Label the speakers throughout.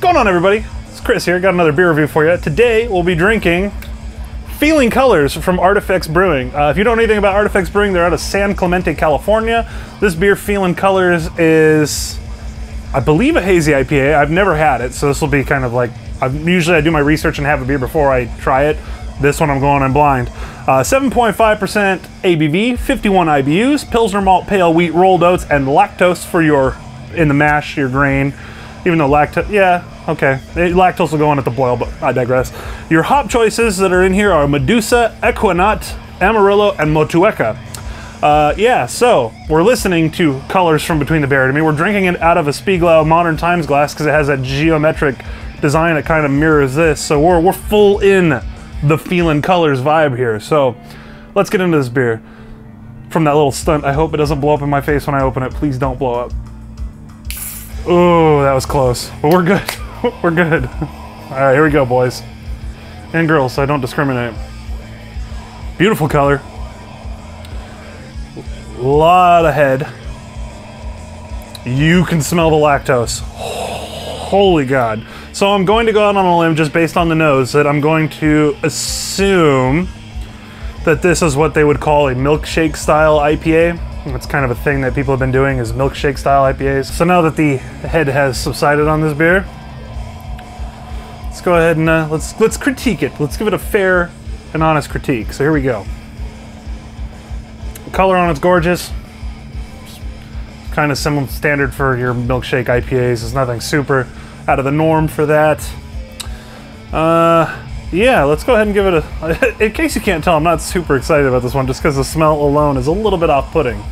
Speaker 1: going on, everybody? It's Chris here. Got another beer review for you. Today we'll be drinking Feeling Colors from Artifex Brewing. If you don't know anything about Artifex Brewing, they're out of San Clemente, California. This beer, Feeling Colors, is, I believe, a hazy IPA. I've never had it, so this will be kind of like, usually I do my research and have a beer before I try it. This one I'm going in blind. 7.5% ABV, 51 IBUs, Pilsner malt, pale wheat, rolled oats, and lactose for your, in the mash, your grain. Even though lactose, yeah, okay. Lactose will go in at the boil, but I digress. Your hop choices that are in here are Medusa, Equinot, Amarillo, and Motueka. Yeah, so we're listening to Colors from Between the Buried. I mean, we're drinking it out of a Spiegel Modern Times glass because it has that geometric design that kind of mirrors this. So we're full in the Feeling Colors vibe here. So let's get into this beer. From that little stunt, I hope it doesn't blow up in my face when I open it. Please don't blow up. Oh, that was close, but we're good. We're good. All right, here we go, boys and girls. I don't discriminate. Beautiful color. Lot of head. You can smell the lactose. Holy God. So I'm going to go out on a limb just based on the nose that I'm going to assume that this is what they would call a milkshake style IPA. That's kind of a thing that people have been doing, is milkshake style IPAs. So now that the head has subsided on this beer, let's go ahead and let's critique it. Let's give it a fair and honest critique. So here we go. The color on it's gorgeous. Kind of similar standard for your milkshake IPAs. There's nothing super out of the norm for that. Yeah, let's go ahead and give it a... In case you can't tell, I'm not super excited about this one just because the smell alone is a little bit off-putting.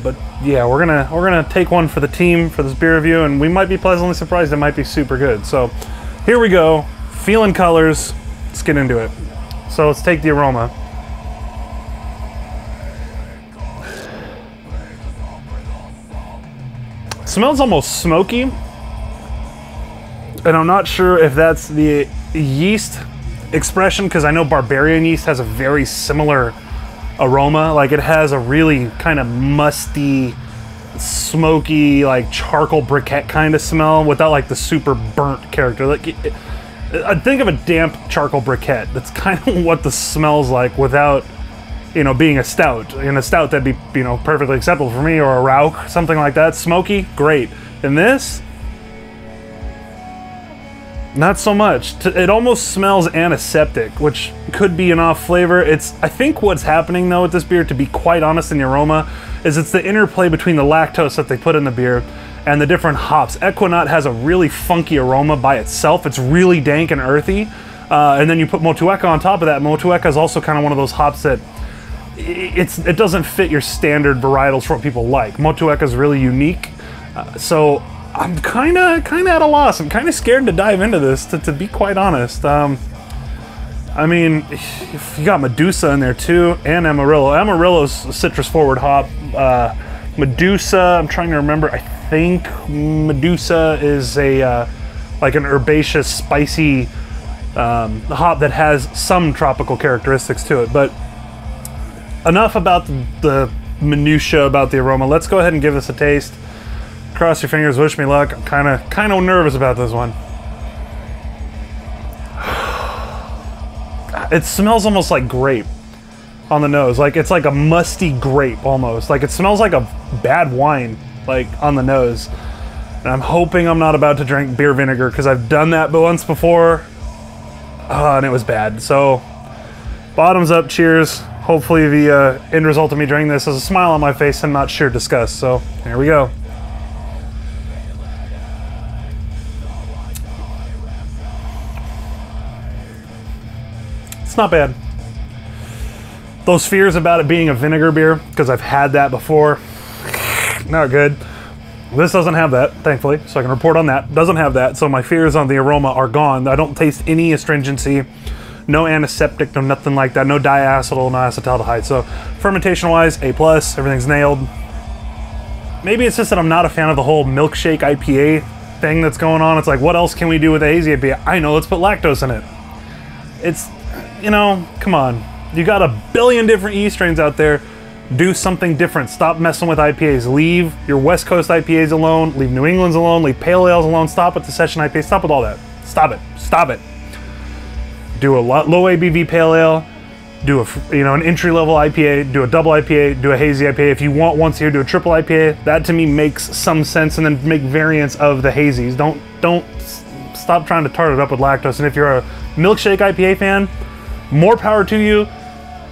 Speaker 1: But yeah, we're gonna take one for the team for this beer review, and we might be pleasantly surprised. It might be super good. So here we go, Feeling Colors. Let's get into it. So let's take the aroma. It smells almost smoky, and I'm not sure if that's the yeast expression, because I know Barbarian yeast has a very similar aroma. Like, it has a really kind of musty, smoky, like charcoal briquette kind of smell without like the super burnt character. Like, I think of a damp charcoal briquette. That's kind of what the smells like without, you know, being a stout. In a stout, that'd be, you know, perfectly acceptable for me, or a Rauch, something like that. Smoky, great. In this, not so much. It almost smells antiseptic, which could be an off flavor. I think what's happening though with this beer, to be quite honest, in the aroma, is it's the interplay between the lactose that they put in the beer and the different hops. Equinot has a really funky aroma by itself. It's really dank and earthy. And then you put Motueka on top of that. Motueka is also kind of one of those hops that it doesn't fit your standard varietals for what people like. Motueka is really unique. So I'm kind of at a loss. I'm kind of scared to dive into this, to be quite honest. I mean, if you got Medusa in there too, and Amarillo. Amarillo's a citrus-forward hop. Medusa, I'm trying to remember. I think Medusa is a like an herbaceous, spicy hop that has some tropical characteristics to it. But enough about the minutia about the aroma. Let's go ahead and give this a taste. Cross your fingers, wish me luck. I'm kind of nervous about this one. It smells almost like grape on the nose. Like, it's like a musty grape almost. Like, it smells like a bad wine, like, on the nose. And I'm hoping I'm not about to drink beer vinegar, because I've done that once before, and it was bad. So, bottoms up, cheers. Hopefully the end result of me drinking this is a smile on my face and not sheer disgust. So, here we go. It's not bad. Those fears about it being a vinegar beer, because I've had that before, not good. This doesn't have that, thankfully, so I can report on that. Doesn't have that, so my fears on the aroma are gone. I don't taste any astringency, no antiseptic, no nothing like that, no diacetyl, no acetaldehyde. So fermentation-wise, A+, everything's nailed. Maybe it's just that I'm not a fan of the whole milkshake IPA thing that's going on. It's like, what else can we do with a hazy IPA? I know, let's put lactose in it. It's, you know, come on. You got a billion different yeast strains out there. Do something different. Stop messing with IPAs. Leave your West Coast IPAs alone. Leave New England's alone. Leave Pale Ales alone. Stop with the session IPAs. Stop with all that. Stop it. Stop it. Do a low ABV Pale Ale. Do an entry-level IPA. Do a double IPA. Do a hazy IPA. If you want once a year, do a triple IPA. That to me makes some sense. And then make variants of the hazies. Don't stop trying to tart it up with lactose. And if you're a milkshake IPA fan, more power to you.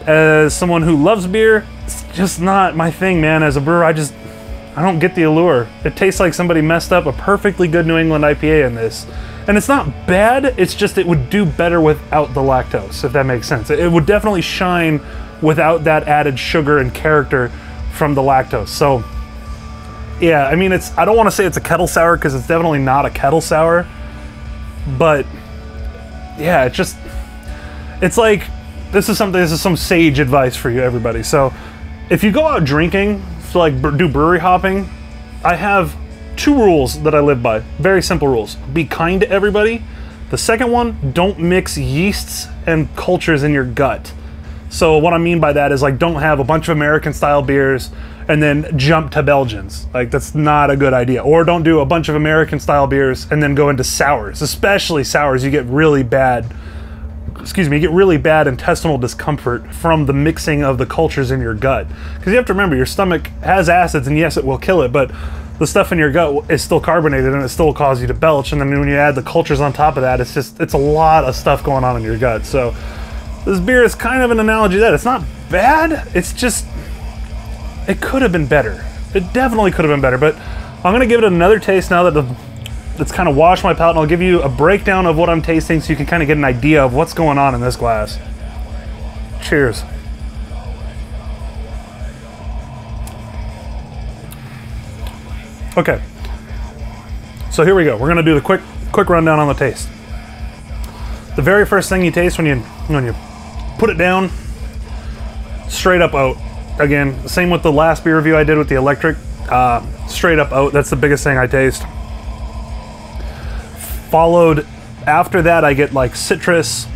Speaker 1: As someone who loves beer, it's just not my thing, man. As a brewer, I don't get the allure. It tastes like somebody messed up a perfectly good New England IPA in this. And it's not bad, it's just it would do better without the lactose, if that makes sense. It would definitely shine without that added sugar and character from the lactose. So, yeah, I mean, I don't want to say it's a kettle sour because it's definitely not a kettle sour. But, yeah, it's like, this is some sage advice for you, everybody. So if you go out drinking, so like do brewery hopping, I have 2 rules that I live by. Very simple rules. Be kind to everybody. The second one, don't mix yeasts and cultures in your gut. So what I mean by that is, like, don't have a bunch of American style beers and then jump to Belgians. Like, that's not a good idea. Or don't do a bunch of American style beers and then go into sours. Especially sours, you get really bad intestinal discomfort from the mixing of the cultures in your gut. Because you have to remember, your stomach has acids, and yes, it will kill it, but the stuff in your gut is still carbonated and it still will cause you to belch. And then when you add the cultures on top of that, it's a lot of stuff going on in your gut. So this beer is kind of an analogy to that. It's not bad, it's just, it could have been better. It definitely could have been better, but I'm gonna give it another taste now that it's kind of washed my palate, and I'll give you a breakdown of what I'm tasting so you can kind of get an idea of what's going on in this glass. Cheers. Okay, so here we go. We're gonna do the quick rundown on the taste. The very first thing you taste when you put it down, straight up oat. Again, same with the last beer review I did with the electric. Straight up oat. That's the biggest thing I taste. Followed after that, I get like citrus,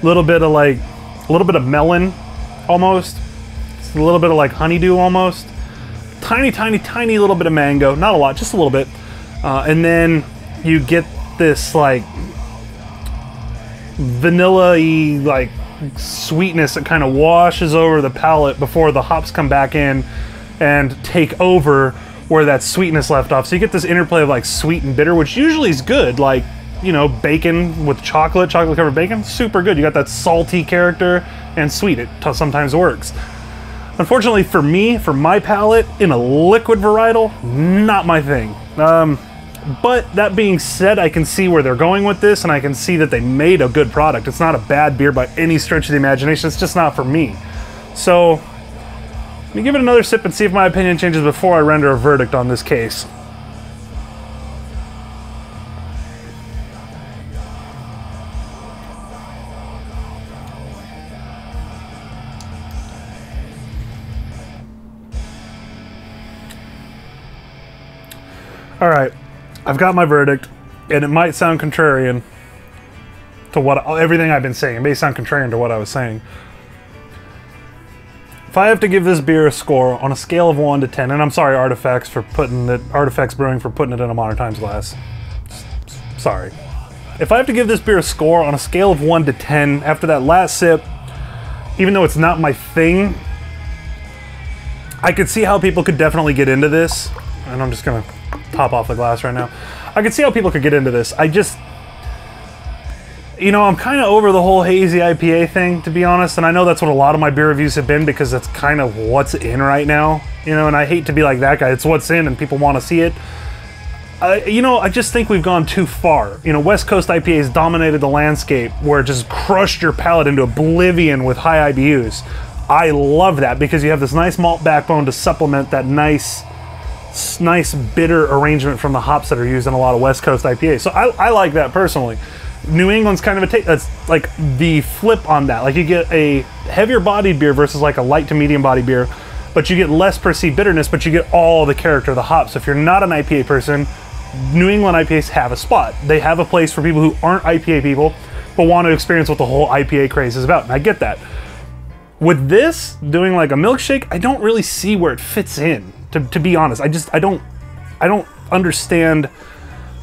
Speaker 1: a little bit of melon, almost. It's a little bit of like honeydew almost. Tiny little bit of mango, not a lot, just a little bit. And then you get this like vanilla-y like sweetness that kind of washes over the palate before the hops come back in and take over where that sweetness left off. So you get this interplay of like sweet and bitter, which usually is good. Like, you know, bacon with chocolate covered bacon, super good. You got that salty character and sweet. It sometimes works. Unfortunately for me, for my palate, in a liquid varietal, not my thing. But that being said, I can see where they're going with this, and I can see that they made a good product. It's not a bad beer by any stretch of the imagination. It's just not for me. So let me give it another sip and see if my opinion changes before I render a verdict on this case. All right, I've got my verdict, and it might sound contrarian to everything I've been saying. It may sound contrarian to what I was saying. If I have to give this beer a score on a scale of 1 to 10, and I'm sorry Artifex Brewing for putting it in a Modern Times glass. Sorry. If I have to give this beer a score on a scale of 1 to 10 after that last sip, even though it's not my thing, I could see how people could definitely get into this. And I'm just gonna top off the glass right now. I could see how people could get into this. I just, you know, I'm kind of over the whole hazy IPA thing, to be honest, and I know that's what a lot of my beer reviews have been because that's kind of what's in right now, you know, and I hate to be like that guy. It's what's in and people want to see it. You know, I just think we've gone too far. You know, West Coast IPAs dominated the landscape where it just crushed your palate into oblivion with high IBUs. I love that because you have this nice malt backbone to supplement that nice bitter arrangement from the hops that are used in a lot of West Coast IPAs. So I like that personally. New England's kind of that's like the flip on that. Like you get a heavier bodied beer versus like a light to medium bodied beer, but you get less perceived bitterness, but you get all the character of the hops. So if you're not an IPA person, New England IPAs have a spot. They have a place for people who aren't IPA people, but want to experience what the whole IPA craze is about. And I get that. With this, doing like a milkshake, I don't really see where it fits in, to be honest. I don't understand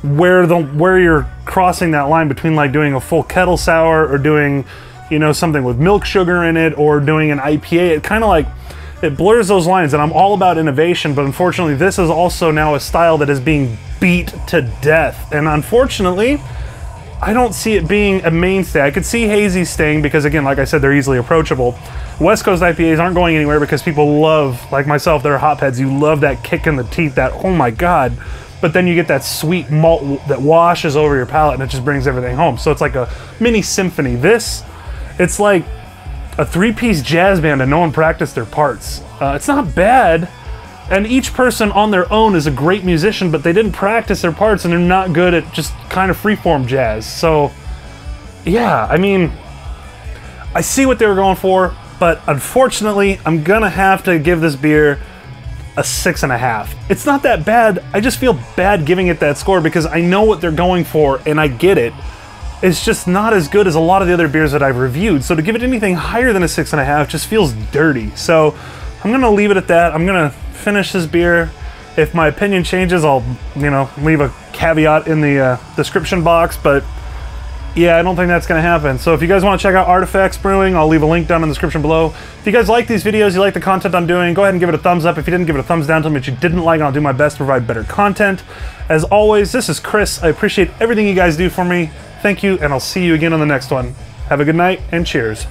Speaker 1: where you're crossing that line between like doing a full kettle sour or doing, you know, something with milk sugar in it or doing an IPA. It kind of like, it blurs those lines, and I'm all about innovation, but unfortunately this is also now a style that is being beat to death. And unfortunately, I don't see it being a mainstay. I could see hazy staying because, again, like I said, they're easily approachable. West Coast IPAs aren't going anywhere because people love, like myself, they're hopheads. You love that kick in the teeth, that, oh my God. But then you get that sweet malt that washes over your palate and it just brings everything home. So it's like a mini symphony. This, it's like a three-piece jazz band and no one practiced their parts. It's not bad. And each person on their own is a great musician, but they didn't practice their parts and they're not good at just kind of freeform jazz. So, yeah, I mean, I see what they were going for, but unfortunately, I'm gonna have to give this beer a 6.5. It's not that bad. I just feel bad giving it that score because I know what they're going for and I get it. It's just not as good as a lot of the other beers that I've reviewed. So to give it anything higher than a 6.5 just feels dirty. So I'm gonna leave it at that. I'm gonna finish this beer. If my opinion changes, I'll, you know, leave a caveat in the description box, but yeah, I don't think that's gonna happen. So if you guys wanna check out Artifex Brewing, I'll leave a link down in the description below. If you guys like these videos, you like the content I'm doing, go ahead and give it a thumbs up. If you didn't, give it a thumbs down. Tell me what you didn't like, and I'll do my best to provide better content. As always, this is Chris. I appreciate everything you guys do for me. Thank you, and I'll see you again on the next one. Have a good night, and cheers.